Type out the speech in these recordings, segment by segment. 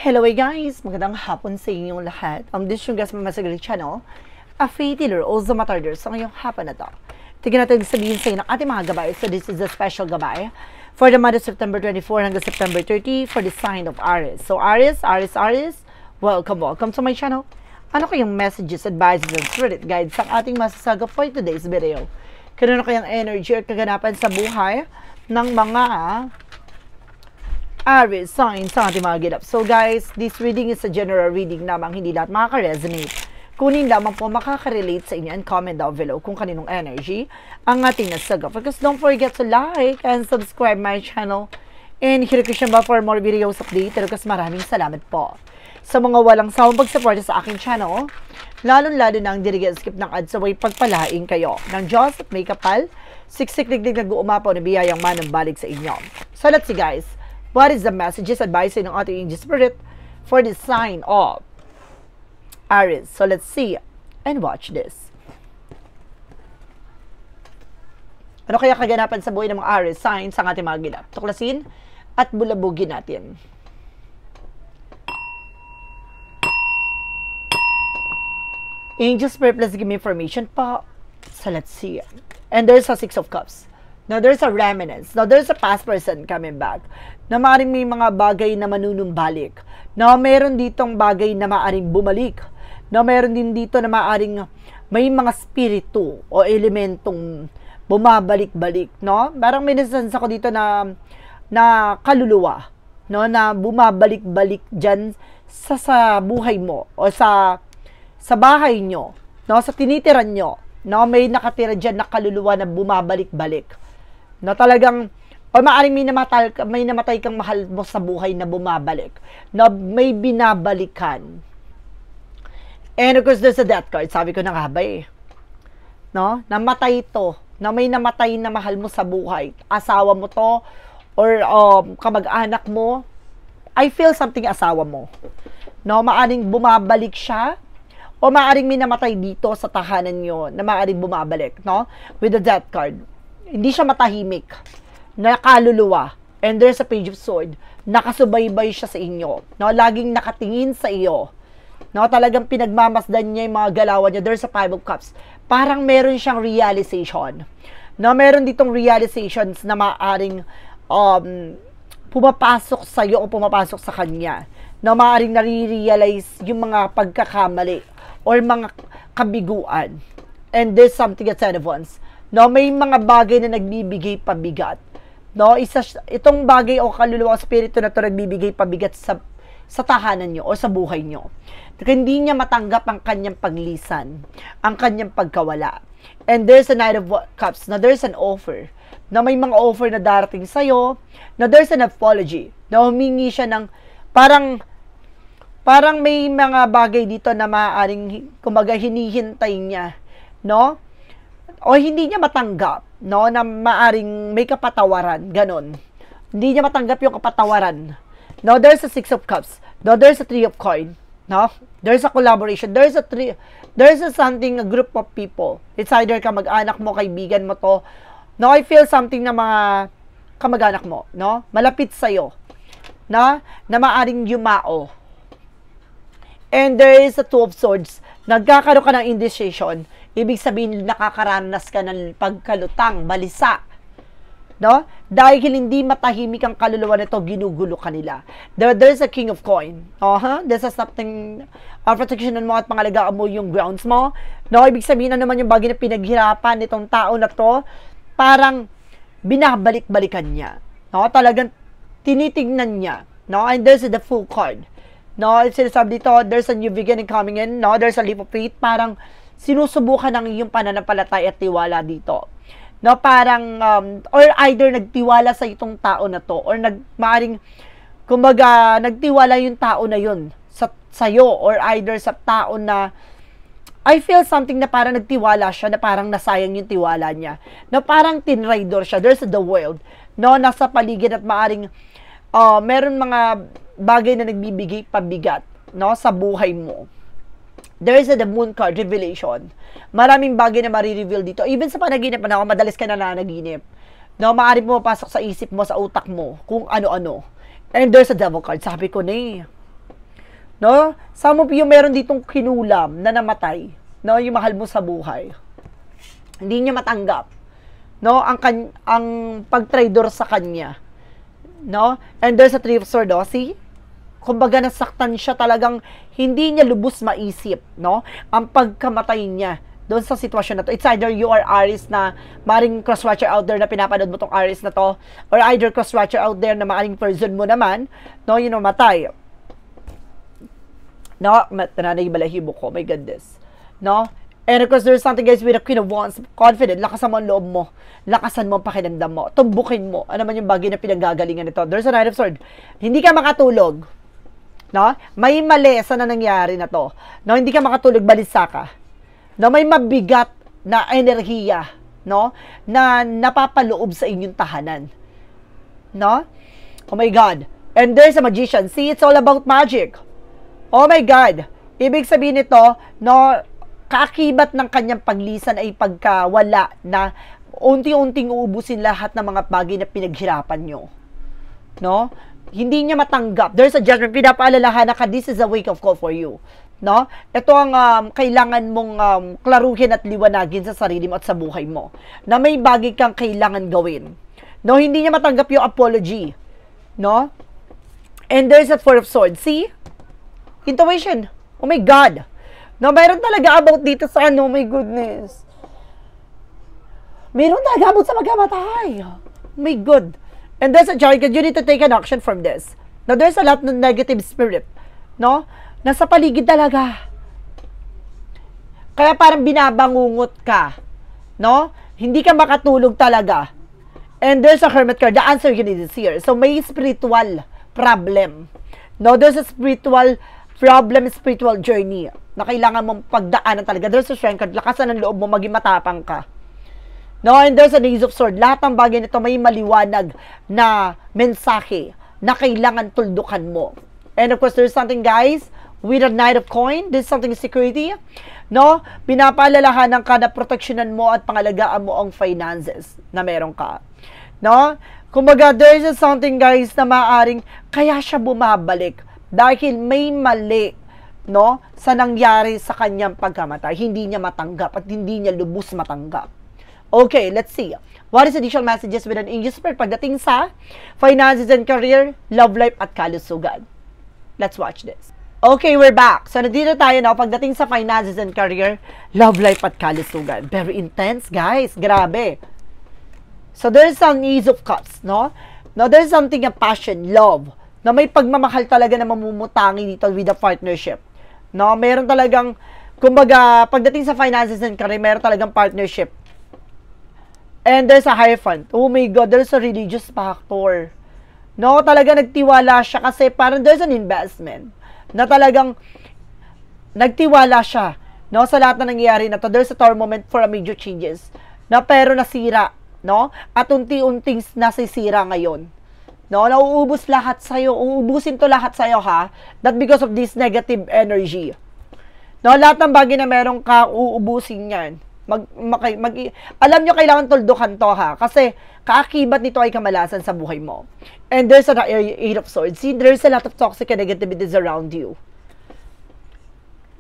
Hello guys! Magandang hapon sa inyong lahat. This yung guys Mamasagali Channel, a faith healer o Zamatarder sa ngayong hapon na to. Tignan natin sabihin sa inyo ng ating mga gabay. So this is a special gabay for the month of September 24 hanggang September 30 for the sign of Aries. So Aries, welcome to my channel. Ano kayong messages, advices, and spirit guides ang ating masasagap for today's video? Kano kayang energy at kaganapan sa buhay ng mga Aries signs sa ating mga gilap. So guys, this reading is a general reading lamang, hindi lahat makaka-resonate. Kunin lamang po makaka-relate sa inyo and comment down below kung kaninong energy ang ating nasagap. Because don't forget to like and subscribe my channel and hit the notification bell for more videos update. Because maraming salamat po sa mga walang sawang pag-support sa aking channel, lalo-lalo na ang skip ng ads away pagpalain kayo ng Diyos at may kapal, siksik-liglig nag-uumapaw na biyayang manang balik sa inyo. So let's see guys. What is the messages, advice ng ating angel spirit for the sign of Aries? So let's see and watch this. Ano kaya kaganapan sa buhay ng mga Aries signs ang ating mga gilap? Tuklasin at bulabugin natin. Angel spirit, please give me information pa. So let's see. And there's a 6 of Cups. Now, there's a remnants. Now, there's a past person coming back. Na maaaring may mga bagay na manunumbalik. Na meron ditong bagay na maaaring bumalik. Na meron din dito na maaaring may mga spiritu o elementong bumabalik-balik. No? Parang may nasense ako dito na kaluluwa. No? Na bumabalik-balik dyan sa buhay mo. O sa bahay nyo. No? Sa tinitiran nyo. No? May nakatira dyan na kaluluwa na bumabalik-balik. Na talagang, o maaaring may namatay kang mahal mo sa buhay na bumabalik, na may binabalikan. And of course, there's a death card. Sabi ko na nga ba no? Namatay to, na may namatay na mahal mo sa buhay. Asawa mo to, or kamag-anak mo. I feel something asawa mo. No? Maaaring bumabalik siya, o maaaring may namatay dito sa tahanan nyo, na maaaring bumabalik, no? With the death card. Hindi siya matahimik, nakaluluwa, and there's a page of sword, nakasubaybay siya sa inyo, no? Laging nakatingin sa iyo, no? Talagang pinagmamasdan niya yung mga galawan niya. There's a 5 of Cups, parang meron siyang realization, no? Meron ditong realizations na maaring pumapasok sa iyo o pumapasok sa kanya, no? Maaring nare-realize yung mga pagkakamali or mga kabiguan, and there's something at 10 of Wands. No, may mga bagay na nagbibigay pabigat. No, itong bagay o kaluluwa o spirito na to nagbibigay pabigat sa tahanan nyo o sa buhay nyo. Hindi niya matanggap ang kanyang paglisan, ang kanyang pagkawala. And there's a Knight of Cups, na there's an offer. Na may mga offer na darating sa'yo, na there's an apology. Na humingi siya ng parang may mga bagay dito na maaaring kumaga hinihintay niya, no? O hindi niya matanggap, no, na maaring may kapatawaran, ganon. Hindi niya matanggap yung kapatawaran. No, there's a 6 of Cups. No, there's a 3 of Coin. No, there's a collaboration. There's a something, a group of people. It's either kamag-anak mo, kaibigan mo to. No, I feel something na mga kamag-anak mo, no, malapit sa'yo, na maaring yumao. And there is a 2 of Swords. Nagkakaroon ka ng indecision. Ibig sabihin, nakakaranas ka ng pagkalutang, balisa. No? Dahil hindi matahimik ang kaluluwa nito, ginugulo ka nila. There's a King of Coin. There's a something, protection mo at pangalagaan mo yung grounds mo. No? Ibig sabihin na naman yung bagay na pinaghirapan nitong tao na to, parang binabalik-balikan niya. No? Talagang tinitignan niya. No? And there's the Full card. No? Sinasabi dito, there's a new beginning coming in. No? There's a leap of faith. Parang sinusubukan ng iyong pananampalataya at tiwala dito. No, parang, or either nagtiwala sa itong tao na to, or maaring, kumbaga, nagtiwala yung tao na yun sa'yo, or either sa tao na, I feel something na parang nagtiwala siya, na parang nasayang yung tiwala niya. No, parang tinraidor siya. There's the world. No, nasa paligid at maaring, meron mga bagay na nagbibigay pabigat, no, sa buhay mo. There is the Moon card, revelation. Maraming bagay na marireveal dito. Even sa panaginip, madalas ka na nanaginip. No, maaari pumapasok sa isip mo, sa utak mo, kung ano-ano. And there's a Devil card. Sabi ko na No? Some of you meron ditong kinulam na namatay, no? Yung mahal mo sa buhay. Hindi niya matanggap, no? Ang pag-traitor sa kanya, no? And there's a Three of Swords, see? Kumbaga nasaktan siya, talagang hindi niya lubos maisip, no? Ang pagkamatay niya doon sa sitwasyon na to. It's either you are Aries na maring cross-watcher out there na pinapanood mo tong Aries na to, or either cross-watcher out there na maring person mo naman, no, you know, matay. No, nanay balahibo ko, my goodness. No? And of course, there's something guys with a Queen of Wands, confident, lakasan mo ang loob mo, lakasan mo ang pakinamdam mo, tumbukin mo, ano man yung bagay na pinanggagalingan nito. There's a Knight of Swords. Hindi ka makatulog. No? May mali sa nangyari na to. No, hindi ka makatulog, balisa ka. No, may mabigat na enerhiya, no, na napapaloob sa inyong tahanan. No? Oh my God. And there's a magician. See, it's all about magic. Oh my God. Ibig sabihin nito, no, kaakibat ng kanyang paglisan ay pagkawala na unti-unting uubusin lahat ng mga bagay na pinaghirapan nyo. No? Hindi niya matanggap. There's a judgment. Pinapaalalahanan ka, this is a wake-up call for you. No? Ito ang kailangan mong klaruhin at liwanagin sa sarili mo at sa buhay mo. Na may bagay kang kailangan gawin. No? Hindi niya matanggap yung apology. No? And there's a Four of Swords. See? Intuition. Oh my God. No, mayroon talaga about dito sa ano, oh my goodness. Mayroon talaga about sa magkamatay. Oh my God. And there's a joy, you need to take an action from this. Now, there's a lot of negative spirit. No? Nasa paligid talaga. Kaya parang binabangungot ka. No? Hindi ka makatulog talaga. And there's a Hermit card. The answer you need is here. So, may spiritual problem. No? There's a spiritual problem, spiritual journey na kailangan mong pagdaanan talaga. There's a Strength card. Lakasan ng loob mo, maging matapang ka. No? And there's an Ace of Swords. Lahat ng bagay nito may maliwanag na mensahe na kailangan tuldukan mo. And of course, there's something, guys, with a Knight of Coin. This is something security. No? Pinapaalalahanan ka na proteksyonan mo at pangalagaan mo ang finances na meron ka. No? Kumbaga, there is something, guys, na maaring kaya siya bumabalik dahil may mali, no, sa nangyari sa kanyang pagkamatay. Hindi niya matanggap at hindi niya lubos matanggap. Okay, let's see. What is additional messages with an Angel Spirit pagdating sa finances and career, love life at kalusugan? Let's watch this. Okay, we're back. So, nandito tayo na pagdating sa finances and career, love life at kalusugan. Very intense, guys. Grabe. So, there's some Ace of Cups, no? Now, there's something of passion, love, na may pagmamahal talaga na mamumutangi dito with a partnership. No? Meron talagang, kumbaga, pagdating sa finances and career, meron talagang partnership. And there's a Hierophant. Oh my God, there's a religious factor. No, talaga nagtiwala siya kasi parang there's an investment na talagang nagtiwala siya, no, sa lahat na nangyayari na to. There's a tower moment for a major changes na pero nasira, no, at unti-unting nasisira ngayon. No, nauubos lahat sa'yo. Uubusin to lahat sa'yo, ha? Not because of this negative energy. No, lahat ng bagay na meron ka, uubusin yan. Alam nyo, kailangan tuldukan to, ha? Kasi, kaakibat nito ay kamalasan sa buhay mo. And there's an Eight of Swords. See, there's a lot of toxic and negativities around you.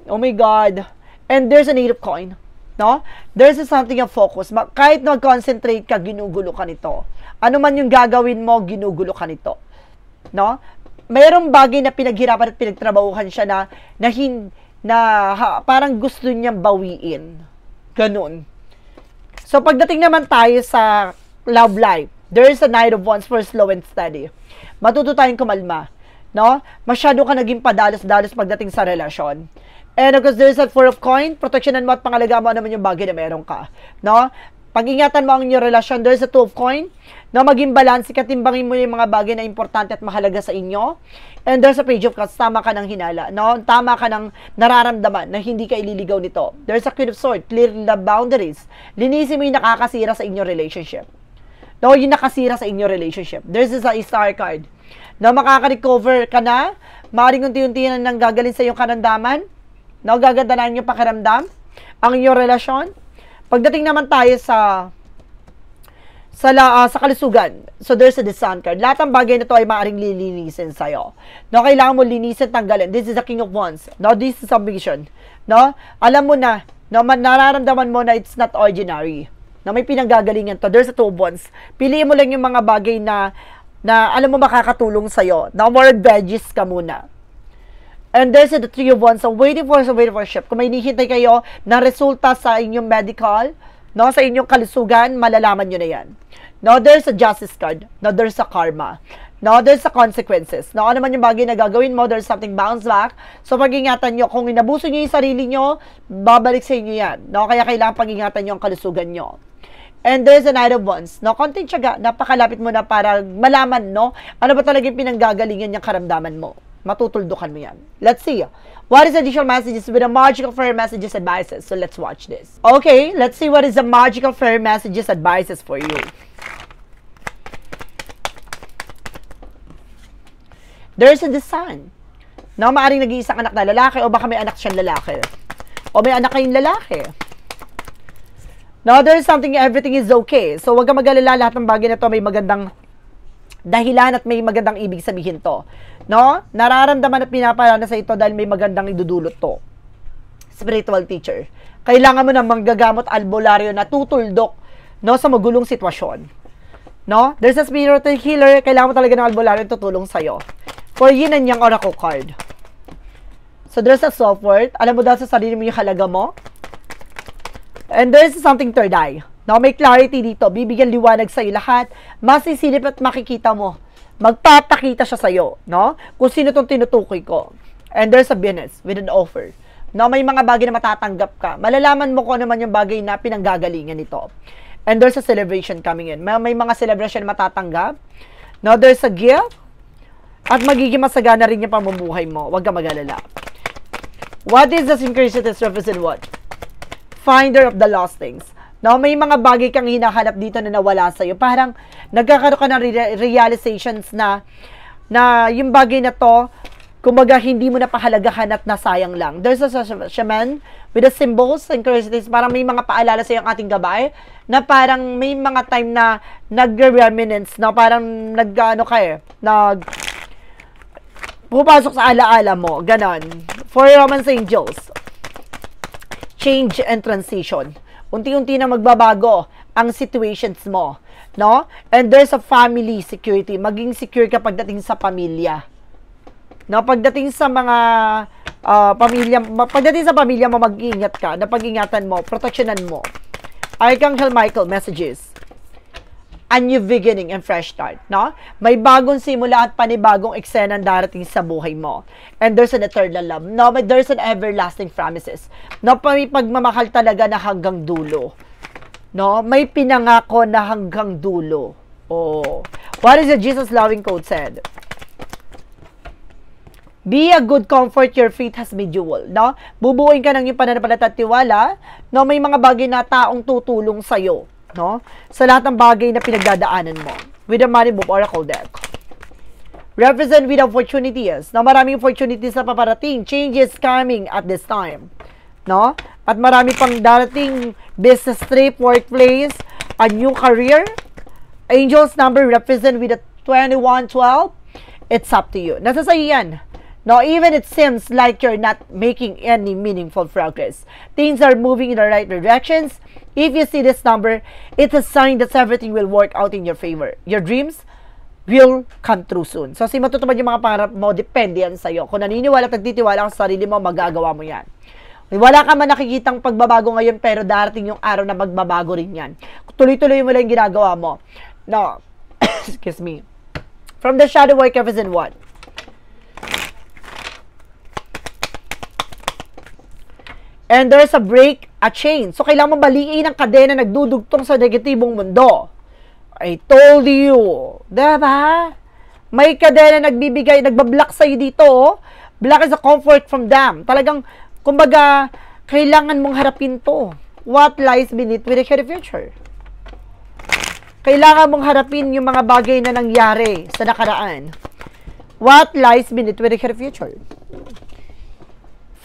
Oh my God. And there's an Eight of Coin. No? There's something of focus. Kahit nag-concentrate ka, ginugulo ka nito. Ano man yung gagawin mo, ginugulo ka nito. No? Mayroong bagay na pinaghirapan at pinagtrabahuhan siya na parang gusto niyang bawiin. Ganun. So, pagdating naman tayo sa love life, there is a Knight of Wands for slow and steady. Matuto tayong kumalma. No? Masyado ka naging padalos-dalos pagdating sa relasyon. And of course, there is a Four of Coin. Proteksyonan mo at pangalagaan mo naman yung bagay na meron ka. No? Pag-ingatan mo ang inyong relasyon, there is a Two of Coin. No? Maging balance, katimbangin mo yung mga bagay na importante at mahalaga sa inyo. And there's a Page of Cups. Tama ka ng hinala. No? Tama ka ng nararamdaman na hindi ka ililigaw nito. There's a Queen of Swords. Clear the boundaries. Linisin mo yung nakakasira sa inyong relationship. No? Yung nakasira sa inyong relationship. There's a Star card. No? Makaka-recover ka na. Maaaring unti-unti na nang gagaling sa iyong karamdaman. No? Gagandaan yung pakiramdam. Ang inyong relasyon. Pagdating naman tayo sa kalusugan. So, there's a the sun card. Lahat ng bagay na to ay maaaring lilinisin sa'yo. No, kailangan mo linisin, tanggalin. This is the King of Wands. No, this is submission. No, alam mo na, no, nararamdaman mo na it's not ordinary. No, may pinanggagalingan to. There's a Two of Wands. Piliin mo lang yung mga bagay na alam mo makakatulong sa'yo. No, more veggies ka muna. And there's the Three of Wands. So, waiting for ship. Kung may hinihintay kayo na resulta sa inyong medical, no, sa inyong kalusugan, malalaman nyo na yan. No, there's a justice card. No, there's a karma. No, there's a consequences. No, ano man yung bagay na gagawin mo, there's something bounce back. So, pag-ingatan nyo. Kung inabuso nyo yung sarili nyo, babalik sa inyo yan. No, kaya kailangan pag-ingatan nyo ang kalusugan nyo. And there's a Knight of Wands. No, konting tiyaga. Napakalapit mo na para malaman, no, ano ba talaga yung pinanggagalingan yung karamdaman mo. Matutuldukan mo yan. Let's see. What is additional messages with the magical fairy messages advices? So, let's watch this. Okay, let's see what is the magical fairy messages advices for you. There's a the sun. No, maaaring nag-iisang anak na lalaki o baka may anak siyang lalaki. O may anak kayong lalaki. No, there's something, everything is okay. So, wag kang mag-alala, lahat ng bagay na to may magandang dahilan at may magandang ibig sabihin to. No? Nararamdaman at pinapalana sa ito dahil may magandang idudulot to. Spiritual teacher. Kailangan mo ng manggagamot albularyo na tutuldok, no, sa magulong sitwasyon. No? There's a spiritual healer. Kailangan mo talaga ng albularyo tutulong sa'yo. For yin and yang oracle card. So, there's a self-worth. Alam mo daw sa sarili mo yung halaga mo. And there's something third eye. No, may clarity dito. Bibigyan liwanag sa'yo lahat. Masisilip at makikita mo. Magpapakita siya sa'yo. No? Kung sino itong tinutukoy ko. And there's a business with an offer. No, may mga bagay na matatanggap ka. Malalaman mo kung ano man yung bagay na pinanggagalingan nito. And there's a celebration coming in. May mga celebration na matatanggap. No, there's a gift. At magiging masagana rin yung pamumuhay mo. Huwag kang mag-alala. What is the synchronicities represent what? Finder of the lost things. No, may mga bagay kang hinahanap dito na nawala sa'yo. Parang nagkakaroon ka ng realizations na yung bagay na to, kumbaga hindi mo na pahalagahan at nasayang lang. There's a shaman with the symbols, synchronicities, parang may mga paalala sa'yo ang ating gabay, na parang may mga time na nag-reminisce, na parang pupasok sa alaala mo, ganon. For Romance Angels, change and transition. Unti-unti na magbabago ang situations mo, no? And there's a family security. Maging secure ka pagdating sa pamilya. No, pagdating sa mga pagdating sa pamilya mo, mag-iingat ka, na pag-ingatan mo, proteksyonan mo. Archangel Michael messages. A new beginning and fresh start, no? May bagong simula at panibagong eksena darating sa buhay mo. And there's an eternal love. No, but there's an everlasting promises. No, may pagmamahal talaga na hanggang dulo. No, may pinangako na hanggang dulo. Oh. What is the Jesus loving quote said? Be a good comfort, your faith has made you whole. No? Bubuuin ka ng iyong pananampalataya at tiwala. No, may mga bagay na taong tutulong sa'yo. No? Sa lahat ng bagay na pinagdadaanan mo. With the Money Book Oracle deck. Represent with opportunities. No? Maraming opportunities na paparating. Changes coming at this time. No? At marami pang darating business trip, workplace, a new career. Angels number represent with the 2112. It's up to you. Nasa sa'yo yan. No, even it seems like you're not making any meaningful progress. Things are moving in the right directions. If you see this number, it's a sign that everything will work out in your favor. Your dreams will come true soon. So, matutupad yung mga pangarap mo, depende yan sa'yo. Kung naniniwala at nagtitiwala ka sa sarili mo, magagawa mo yan. Wala ka man nakikitang pagbabago ngayon, pero darating yung araw na magbabago rin yan. Tuloy-tuloy mo lang yung ginagawa mo. No, excuse me. From the shadow work, represent what? And there's a break, a chain. So, kailangan mo baliin ang kadena nagdudugtong sa negatibong mundo. I told you. Diba? May kadena nagbibigay, nagbablock sa'yo dito. Oh. Block is a comfort from them. Talagang, kumbaga, kailangan mong harapin to. What lies beneath with the future? Kailangan mong harapin yung mga bagay na nangyari sa nakaraan. What lies beneath with the future?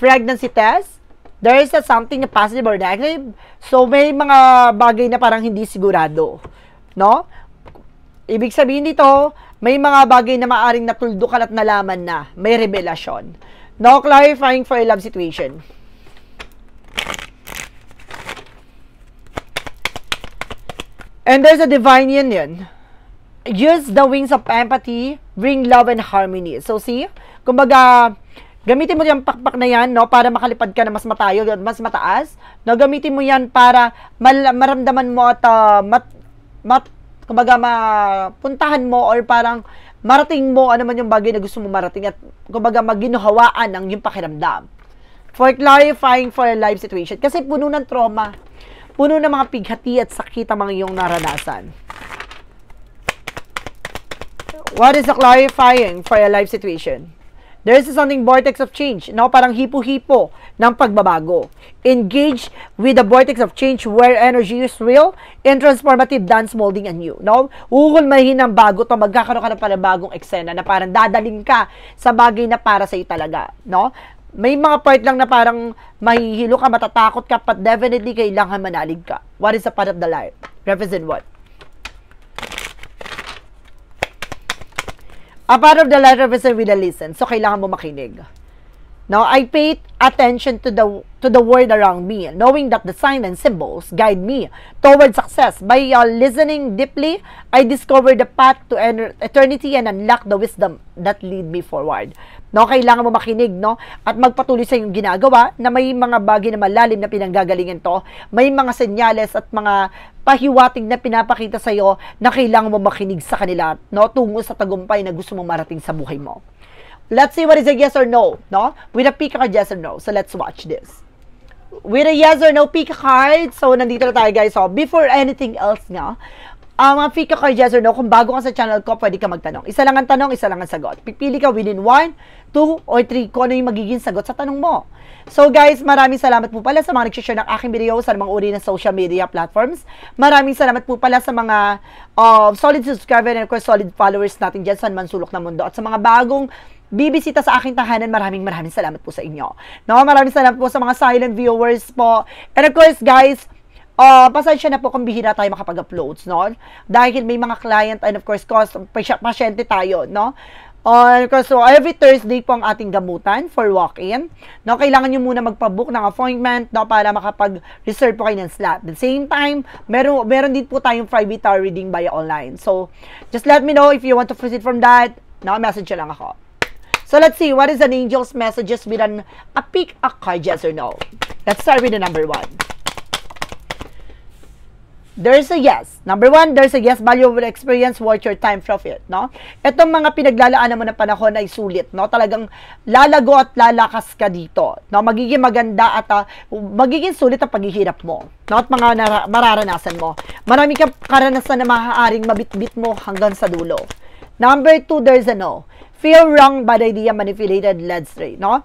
Pregnancy test. There is something na positive or negative. So, may mga bagay na parang hindi sigurado. no? Ibig sabihin dito, may mga bagay na maaring natuldukan at nalaman na, may revelasyon. No, clarifying for a love situation. And there's a divine union. Use the wings of empathy, bring love and harmony. So see, kumbaga, gamitin mo yung pakpak na yan, no, para makalipad ka na mas matayo, mas mataas. No, gamitin mo yan para maramdaman mo at kumbaga mapuntahan mo or parang marating mo ano man yung bagay na gusto mo marating at kumbaga maginuhawaan ang yung pakiramdam. For clarifying for a life situation. Kasi puno ng trauma, puno ng mga pighati at sakit ang mga iyong naranasan. What is the clarifying for a life situation? There is something vortex of change, no? Parang hipo-hipo ng pagbabago. Engage with the vortex of change where energy is real and transformative dance molding anew, no? Uhulmahin ng bago to, magkakaroon ka ng parang bagong eksena na parang dadaling ka sa bagay na para sa iyo talaga, no? May mga part lang na parang mahihilo ka, matatakot ka, but definitely kailangan manalig ka. What is the part of the life? Represent what? A part of the life represent with a listen. So, kailangan mo makinig. Now, I paid attention to the world around me, knowing that the signs and symbols guide me toward success. By listening deeply, I discovered the path to eternity and unlock the wisdom that lead me forward. No, kailangan mo makinig, no? At magpatuloy sa iyong ginagawa na may mga bagay na malalim na pinanggagalingan to. May mga senyales at mga pahiwatig na pinapakita sa iyo na kailangan mo makinig sa kanila, no? Tungo sa tagumpay na gusto mong marating sa buhay mo. Let's see what is a yes or no, no? With a pick a card, yes or no. So, let's watch this. With a yes or no pick a card. So, nandito na tayo, guys. So, before anything else nga, mga pick a card, yes or no, kung bago ka sa channel ko, pwede ka magtanong. Isa lang ang tanong, isa lang ang sagot. Pipili ka within 1, 2, or 3 kung ano yung magiging sagot sa tanong mo. So, guys, maraming salamat po pala sa mga nag-share ng aking video sa mga uri ng social media platforms. Maraming salamat po pala sa mga solid subscriber and of course, solid followers natin dyan sa mansulok ng mundo. At sa mga bagong bibisita sa aking tahanan, maraming salamat po sa inyo. No, maraming salamat po sa mga silent viewers po. And of course, guys, pasensya na po kung bihira tayo makapag-uploads, no? Dahil may mga client and of course, pasyente tayo, no? So, every Thursday po ang ating gamutan for walk-in. No, kailangan nyo muna magpa-book ng appointment, no, para makapag-reserve po kayo ng slot. At the same time, meron din po tayong private tarot reading via online. So, just let me know if you want to proceed from that. No, message lang ako. So, let's see, what is an angel's messages with a pick a card, yes or no? Let's start with the number 1. There's a yes. Number 1, there's a yes, valuable experience, worth your time, profit, no? Itong mga pinaglalaanan mo ng panahon ay sulit, no? Talagang lalago at lalakas ka dito, no? Magiging maganda at magiging sulit ang paghihirap mo, no? At mga mararanasan mo. Marami kang karanasan na maaaring mabitbit mo hanggang sa dulo. Number 2, there's a no. Feel wrong, bad idea, manipulated, led astray, no?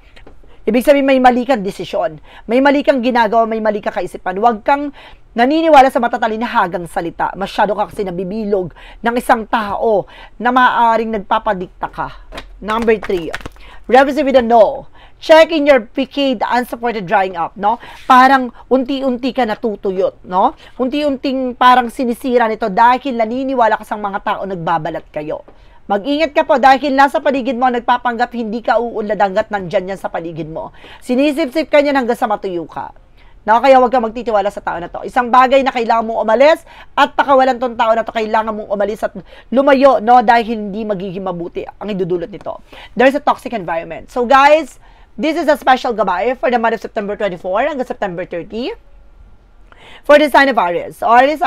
Ibig sabihin, may mali kang desisyon. May mali kang ginagawa, may mali kang kaisipan. Huwag kang naniniwala sa matatalinhagang salita. Masyado ka kasi nabibilog ng isang tao na maaaring nagpapadikta ka. Number 3, represent with a no. Check in your decade unsupported drying up, no? Parang unti-unti ka natutuyot, no? Unti-unting parang sinisira nito dahil naniniwala ka sa mga tao nagbabalat kayo. Mag-ingat ka po dahil nasa paligid mo nagpapanggap hindi ka uunlad hanggat nandyan yan sa paligid mo. Sinisip-sip ka niyan hanggang sa matuyo ka. No, kaya huwag kang magtitiwala sa tao na to. Isang bagay na kailangan mong umalis at pakawalan tong tao na to, kailangan mong umalis at lumayo, no, dahil hindi magiging mabuti ang idudulot nito. There's a toxic environment. So guys, this is a special gabay for the month of September 24 hanggang September 30. For the sign of Aries. Aries,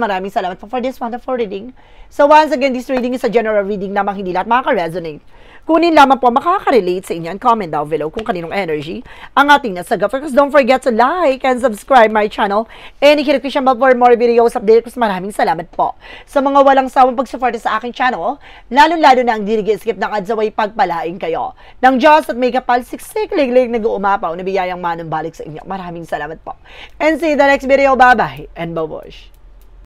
maraming salamat po for this wonderful reading. So once again, this reading is a general reading namang hindi lahat makaka-resonate. Kunin lamang po makaka-relate sa inyo and comment down below kung kaninong energy ang ating nasaga. First, don't forget to like and subscribe my channel and i-hit the bell for more videos update. Maraming salamat po sa mga walang sawang pagsuporta sa aking channel, lalo-lalo na ang dirigi-skip ng ads away pagpalain kayo. Ng Diyos at may kapal siksik liglig nag-uumapaw na biyayang manumbalik sa inyo. Maraming salamat po. And see you in the next video. Bye-bye and babush.